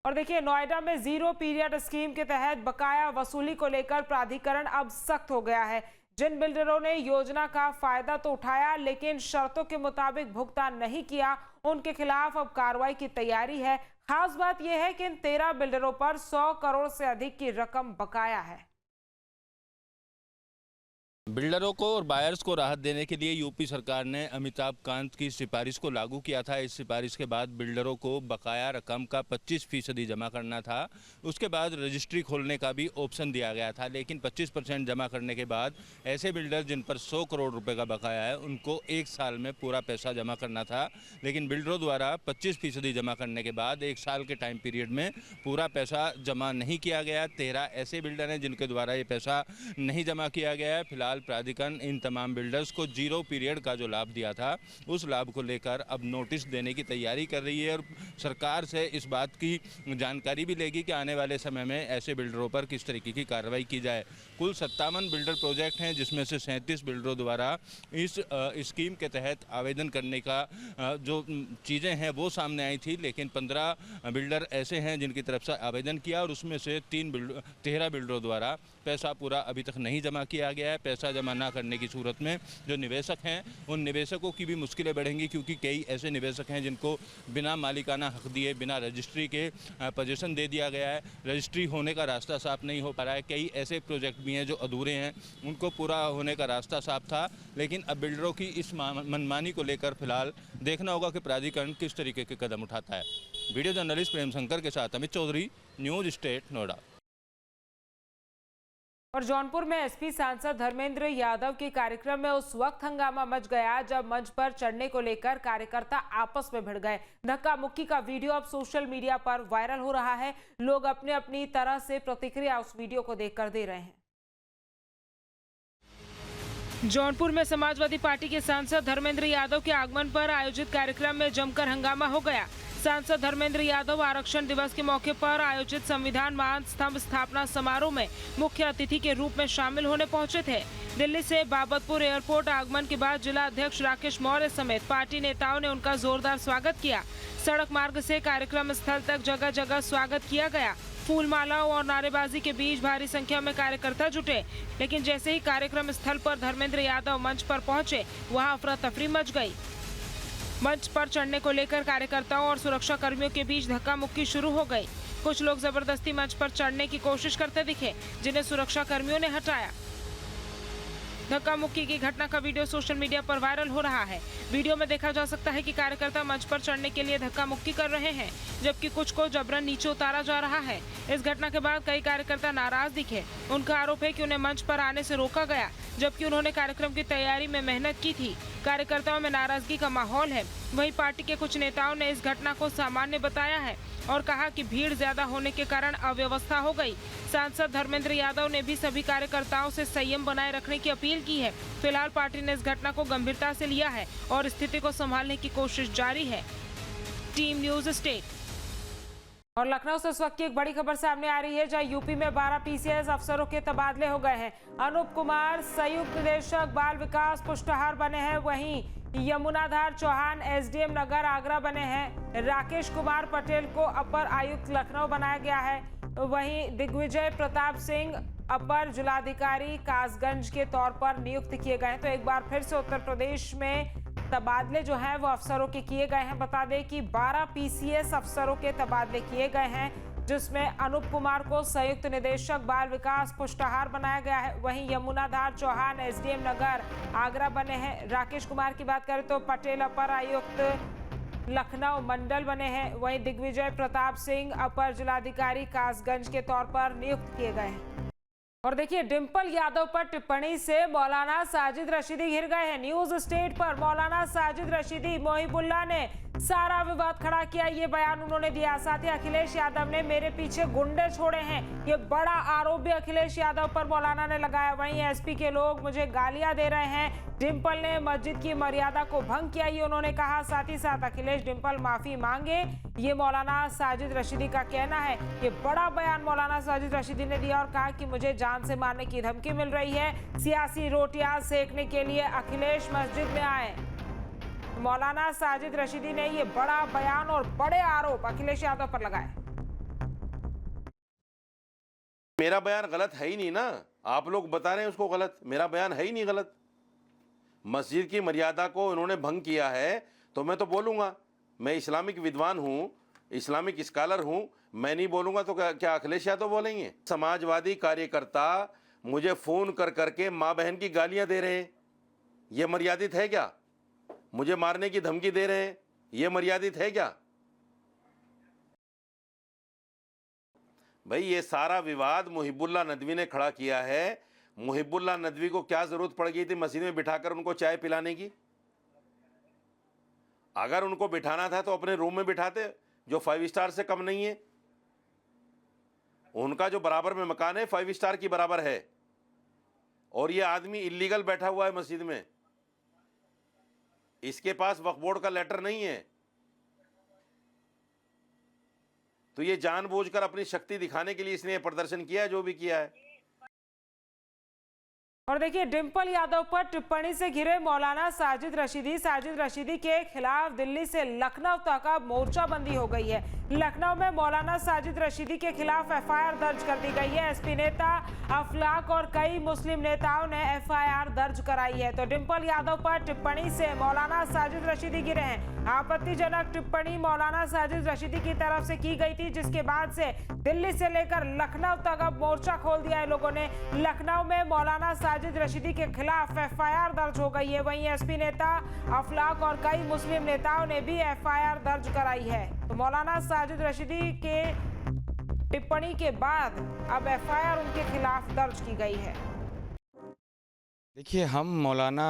और देखिए, नोएडा में जीरो पीरियड स्कीम के तहत बकाया वसूली को लेकर प्राधिकरण अब सख्त हो गया है। जिन बिल्डरों ने योजना का फायदा तो उठाया लेकिन शर्तों के मुताबिक भुगतान नहीं किया, उनके खिलाफ अब कार्रवाई की तैयारी है। खास बात यह है कि इन 13 बिल्डरों पर 100 करोड़ से अधिक की रकम बकाया है। बिल्डरों को और बायर्स को राहत देने के लिए यूपी सरकार ने अमिताभ कांत की सिफारिश को लागू किया था। इस सिफारिश के बाद बिल्डरों को बकाया रकम का 25% जमा करना था। उसके बाद रजिस्ट्री खोलने का भी ऑप्शन दिया गया था, लेकिन 25% जमा करने के बाद ऐसे बिल्डर जिन पर 100 करोड़ रुपए का बकाया है उनको 1 साल में पूरा पैसा जमा करना था। लेकिन बिल्डरों द्वारा 25% जमा करने के बाद 1 साल के टाइम पीरियड में पूरा पैसा जमा नहीं किया गया। 13 ऐसे बिल्डर हैं जिनके द्वारा ये पैसा नहीं जमा किया गया है। फिलहाल प्राधिकरण इन तमाम बिल्डर्स को जीरो पीरियड का जो लाभ दिया था उस लाभ को लेकर अब नोटिस देने की तैयारी कर रही है और सरकार से इस बात की जानकारी भी लेगी कि आने वाले समय में ऐसे बिल्डरों पर किस तरीके की कार्रवाई की जाए। कुल 57 बिल्डर प्रोजेक्ट हैं जिसमें से 37 बिल्डरों द्वारा इस स्कीम के तहत आवेदन करने का जो चीज़ें हैं वो सामने आई थी, लेकिन 15 बिल्डर ऐसे हैं जिनकी तरफ से आवेदन किया और उसमें से 13 बिल्डरों द्वारा पैसा पूरा अभी तक नहीं जमा किया गया है। पैसा जमा ना करने की सूरत में जो निवेशक हैं उन निवेशकों की भी मुश्किलें बढ़ेंगी, क्योंकि कई ऐसे निवेशक हैं जिनको बिना मालिकाना हक दिए, बिना रजिस्ट्री के पोजीशन दे दिया गया है। रजिस्ट्री होने का रास्ता साफ नहीं हो पा रहा है। कई ऐसे प्रोजेक्ट भी हैं जो अधूरे हैं, उनको पूरा होने का रास्ता साफ था। लेकिन अब बिल्डरों की इस मनमानी को लेकर फिलहाल देखना होगा कि प्राधिकरण किस तरीके के कदम उठाता है। वीडियो जर्नलिस्ट प्रेम शंकर के साथ अमित चौधरी, न्यूज स्टेट, नोएडा। और जौनपुर में एसपी सांसद धर्मेंद्र यादव के कार्यक्रम में उस वक्त हंगामा मच गया जब मंच पर चढ़ने को लेकर कार्यकर्ता आपस में भिड़ गए। धक्का मुक्की का वीडियो अब सोशल मीडिया पर वायरल हो रहा है। लोग अपने अपनी तरह से प्रतिक्रिया उस वीडियो को देखकर दे रहे हैं। जौनपुर में समाजवादी पार्टी के सांसद धर्मेंद्र यादव के आगमन पर आयोजित कार्यक्रम में जमकर हंगामा हो गया। सांसद धर्मेंद्र यादव आरक्षण दिवस के मौके पर आयोजित संविधान महान स्तंभ स्थापना समारोह में मुख्य अतिथि के रूप में शामिल होने पहुंचे थे। दिल्ली से बाबतपुर एयरपोर्ट आगमन के बाद जिला अध्यक्ष राकेश मौर्य समेत पार्टी नेताओं ने उनका जोरदार स्वागत किया। सड़क मार्ग से कार्यक्रम स्थल तक जगह जगह स्वागत किया गया। फूल मालाओं और नारेबाजी के बीच भारी संख्या में कार्यकर्ता जुटे, लेकिन जैसे ही कार्यक्रम स्थल पर धर्मेंद्र यादव मंच पर पहुंचे, वहां अफरा तफरी मच गई। मंच पर चढ़ने को लेकर कार्यकर्ताओं और सुरक्षा कर्मियों के बीच धक्का मुक्की शुरू हो गई। कुछ लोग जबरदस्ती मंच पर चढ़ने की कोशिश करते दिखे, जिन्हें सुरक्षा कर्मियों ने हटाया। धक्का मुक्की की घटना का वीडियो सोशल मीडिया पर वायरल हो रहा है। वीडियो में देखा जा सकता है कि कार्यकर्ता मंच पर चढ़ने के लिए धक्का मुक्की कर रहे हैं, जबकि कुछ को जबरन नीचे उतारा जा रहा है। इस घटना के बाद कई कार्यकर्ता नाराज दिखे। उनका आरोप है कि उन्हें मंच पर आने से रोका गया, जबकि उन्होंने कार्यक्रम की तैयारी में मेहनत की थी। कार्यकर्ताओं में नाराजगी का माहौल है। वहीं पार्टी के कुछ नेताओं ने इस घटना को सामान्य बताया है और कहा कि भीड़ ज्यादा होने के कारण अव्यवस्था हो गई। सांसद धर्मेंद्र यादव ने भी सभी कार्यकर्ताओं से संयम बनाए रखने की अपील की है। फिलहाल पार्टी ने इस घटना को गंभीरता से लिया है और स्थिति को संभालने की कोशिश जारी है। Team news state. और लखनऊ से इस वक्त की एक बड़ी खबर सामने आ रही है, जहां यूपी में 12 पीसीएस अफसरों के तबादले हो गए हैं। अनूप कुमार संयुक्त निदेशक बाल विकास पुष्टहार बने हैं। वहीं यमुनाधार चौहान एसडीएम नगर आगरा बने हैं। राकेश कुमार पटेल को अपर आयुक्त लखनऊ बनाया गया है। वहीं दिग्विजय प्रताप सिंह अपर जिलाधिकारी कासगंज के तौर पर नियुक्त किए गए हैं। तो एक बार फिर से उत्तर प्रदेश में तबादले जो हैं वो अफसरों के किए गए हैं। बता दें कि 12 पीसीएस अफसरों के तबादले किए गए हैं, जिसमें अनूप कुमार को संयुक्त निदेशक बाल विकास पुष्टहार बनाया गया है। वहीं यमुनाधार चौहान एसडीएम नगर आगरा बने हैं। राकेश कुमार की बात करें तो पटेल अपर आयुक्त लखनऊ मंडल बने हैं। वहीं दिग्विजय प्रताप सिंह अपर जिलाधिकारी कासगंज के तौर पर नियुक्त किए गए हैं। और देखिए, डिंपल यादव पर टिप्पणी से मौलाना साजिद रशीदी घिर गए हैं। न्यूज स्टेट पर मौलाना साजिद रशीदी मोहिबुल्लाह ने सारा विवाद खड़ा किया, ये बयान उन्होंने दिया। साथ ही अखिलेश यादव ने मेरे पीछे गुंडे छोड़े हैं, ये बड़ा आरोप भी अखिलेश यादव पर मौलाना ने लगाया। वहीं एसपी के लोग मुझे गालियां दे रहे हैं। डिंपल ने मस्जिद की मर्यादा को भंग किया, ये उन्होंने कहा। साथ ही साथ अखिलेश डिंपल माफी मांगे, ये मौलाना साजिद रशीदी का कहना है। ये बड़ा बयान मौलाना साजिद रशीदी ने दिया और कहा कि मुझे जान से मारने की धमकी मिल रही है। सियासी रोटियां सेकने के लिए अखिलेश मस्जिद में आए। मौलाना साजिद रशीदी ने ये बड़ा बयान और बड़े आरोप अखिलेश यादव पर लगाए। मेरा बयान गलत है ही नहीं ना, आप लोग बता रहे हैं उसको गलत, मेरा बयान है ही नहीं गलत। मस्जिद की मर्यादा को इन्होंने भंग किया है तो मैं तो बोलूँगा, मैं इस्लामिक विद्वान हूँ, इस्लामिक स्कॉलर हूँ, मैं नहीं बोलूँगा तो क्या अखिलेश यादव बोलेंगे? समाजवादी कार्यकर्ता मुझे फ़ोन कर करके माँ बहन की गालियाँ दे रहे हैं, ये मर्यादित है क्या? मुझे मारने की धमकी दे रहे हैं, ये मर्यादित है क्या? भाई ये सारा विवाद मुहिबुल्लाह नदवी ने खड़ा किया है। मुहिबुल्लाह नदवी को क्या जरूरत पड़ गई थी मस्जिद में बिठाकर उनको चाय पिलाने की? अगर उनको बिठाना था तो अपने रूम में बिठाते, जो 5 स्टार से कम नहीं है। उनका जो बराबर में मकान है 5 स्टार की बराबर है, और ये आदमी इलीगल बैठा हुआ है मस्जिद में, इसके पास वक्फ बोर्ड का लेटर नहीं है, तो ये जानबूझकर अपनी शक्ति दिखाने के लिए इसने ये प्रदर्शन किया है जो भी किया है। और देखिए, डिंपल यादव पर टिप्पणी से घिरे मौलाना साजिद रशीदी के खिलाफ दिल्ली से लखनऊ तक अब मोर्चाबंदी हो गई है। लखनऊ में मौलाना साजिद रशीदी के खिलाफ एफआईआर दर्ज कर दी गई है। एसपी नेता अफलाक और कई मुस्लिम नेताओं ने एफआईआर दर्ज कराई है। तो डिंपल यादव पर टिप्पणी से मौलाना साजिद रशीदी घिरे हैं। आपत्तिजनक टिप्पणी मौलाना साजिद रशीदी की तरफ से की गई थी, जिसके बाद से दिल्ली से लेकर लखनऊ तक अब मोर्चा खोल दिया है लोगों ने। लखनऊ में मौलाना साजिद रशीदी के खिलाफ एफआईआर दर्ज हो गई है। वहीं एसपी नेता अफलाक और कई मुस्लिम नेताओं ने भी एफआईआर दर्ज कराई है। तो मौलाना साजिद रशीदी के टिप्पणी के बाद अब एफआईआर उनके खिलाफ दर्ज की गई है। देखिए, हम मौलाना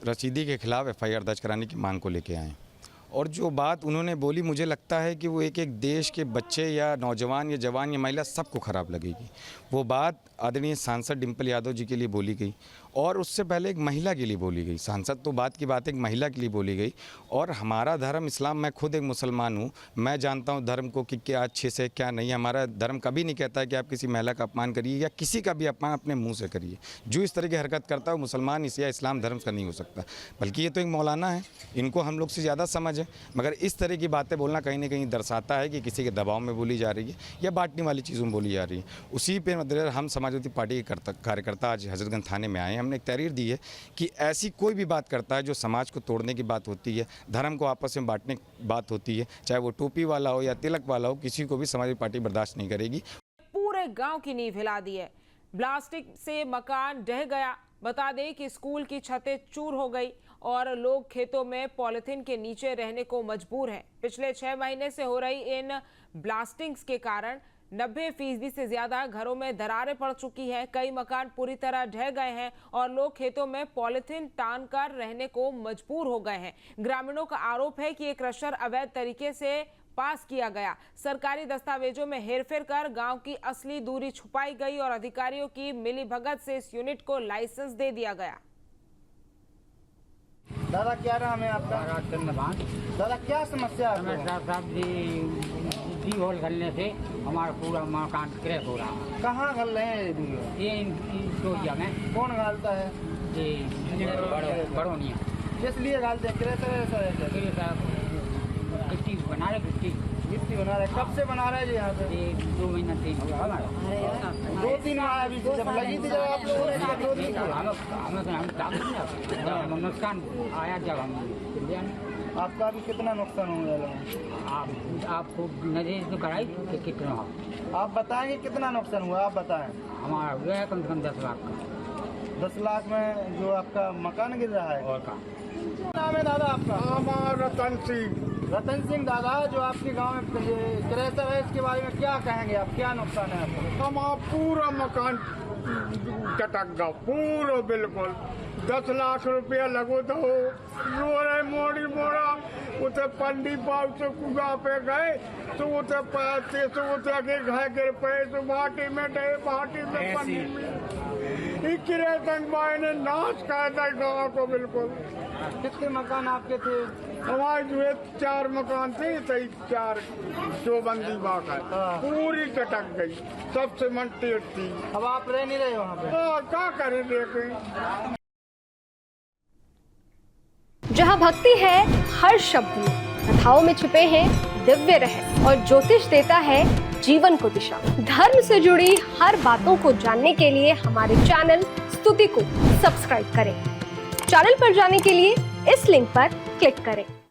रशीदी के खिलाफ एफआईआर दर्ज कराने की मांग को लेके आए, और जो बात उन्होंने बोली मुझे लगता है कि वो एक एक देश के बच्चे या नौजवान या जवान या महिला सबको ख़राब लगेगी। वो बात आदरणीय सांसद डिंपल यादव जी के लिए बोली गई, और उससे पहले एक महिला के लिए बोली गई। सांसद तो बात की बात एक महिला के लिए बोली गई। और हमारा धर्म इस्लाम, मैं खुद एक मुसलमान हूँ, मैं जानता हूँ धर्म को कि क्या अच्छे से क्या नहीं। हमारा धर्म कभी नहीं कहता है कि आप किसी महिला का अपमान करिए या किसी का भी अपमान अपने मुंह से करिए। जो इस तरह की हरकत करता है वो मुसलमान इस या इस्लाम धर्म का नहीं हो सकता। बल्कि ये तो एक मौलाना है, इनको हम लोग से ज़्यादा समझ है, मगर इस तरह की बातें बोलना कहीं ना कहीं दर्शाता है कि किसी के दबाव में बोली जा रही है या बांटने वाली चीज़ों में बोली जा रही है। उसी पे मद्देनजर हम समाजवादी पार्टी के कार्यकर्ता आज हजरतगंज थाने में आए हैं। हमने एक तहरीर दी है कि ऐसी कोई भी बात करता है जो समाज को तोड़ने की बात होती है, धर्म को आपस में बांटने की बात होती है, चाहे वो टोपी वाला हो या तिलक वाला हो, किसी को भी समाजवादी पार्टी बर्दाश्त नहीं करेगी। पूरे गांव की नींव हिला दी है। ब्लास्टिंग से मकान ढह गया। बता दें कि स्कूल की छतें चूर हो गई और लोग खेतों में पॉलिथीन के नीचे रहने को मजबूर हैं। पिछले 6 महीने से हो रही इन ब्लास्टिंग्स के कारण 90% से ज्यादा घरों में दरारें पड़ चुकी हैं। कई मकान पूरी तरह ढह गए हैं और लोग खेतों में पॉलिथीन तान कर रहने को मजबूर हो गए हैं। ग्रामीणों का आरोप है कि ये क्रशर अवैध तरीके से पास किया गया। सरकारी दस्तावेजों में हेरफेर कर गांव की असली दूरी छुपाई गई और अधिकारियों की मिलीभगत से इस यूनिट को लाइसेंस दे दिया गया। दादा क्या नाम है आपका? दादा क्या समस्या है? साहब जी होल गलने से हमारा पूरा मकान क्रैश हो रहा है। कहाँ गल रहे हैं ये इनकी में कौन गालता है? ये बड़ोनिया। इसलिए गालते हैं गिट्टी बना रहे, गिट्टी बना रहे। कब से बना रहे हैं यहाँ पे? ये 2 महीना 3 हो गया हमारा। 2-3 माह अभी से जब लगी थी, जब आप लोगों ने 2 दिन हमें नुकसान आया जब हम। आपका भी कितना नुकसान हो गया? आपको नजर तो कराई कि कितना? आप बताएंगे कितना नुकसान हुआ? आप बताएं। हमारा हुआ है कम से कम 10 लाख का। 10 लाख में जो आपका मकान गिर रहा है। और का नाम है दादा आपका? रतन सिंह। रतन सिंह दादा, जो आपके गांव में क्रैशर है, इसके बारे में क्या कहेंगे आप? क्या नुकसान है आपको? हमारा पूरा मकान कटक गया, पूरा बिल्कुल। 10 लाख रुपया लगो तो रोड़े मोड़ी मोड़ा उते पंडी पाव से कुआ पे गए तो उते पैसे से उते के घर गिर पे तो माटी में डे, माटी में पंडी में इकरे तंग ने नाश कर दिया गाँव को बिल्कुल। कितने मकान आपके थे? हमारे जो 4 मकान थे, 4 चौबंदी बाग है, पूरी कटक गई, सबसे मंटी थी। अब आप रह नहीं रहे वहाँ पे? क्या करें देखें। जहाँ भक्ति है हर शब्द में, कथाओं में छुपे हैं दिव्य रहस्य और ज्योतिष देता है जीवन को दिशा। धर्म से जुड़ी हर बातों को जानने के लिए हमारे चैनल स्तुति को सब्सक्राइब करें। चैनल पर जाने के लिए इस लिंक पर क्लिक करें।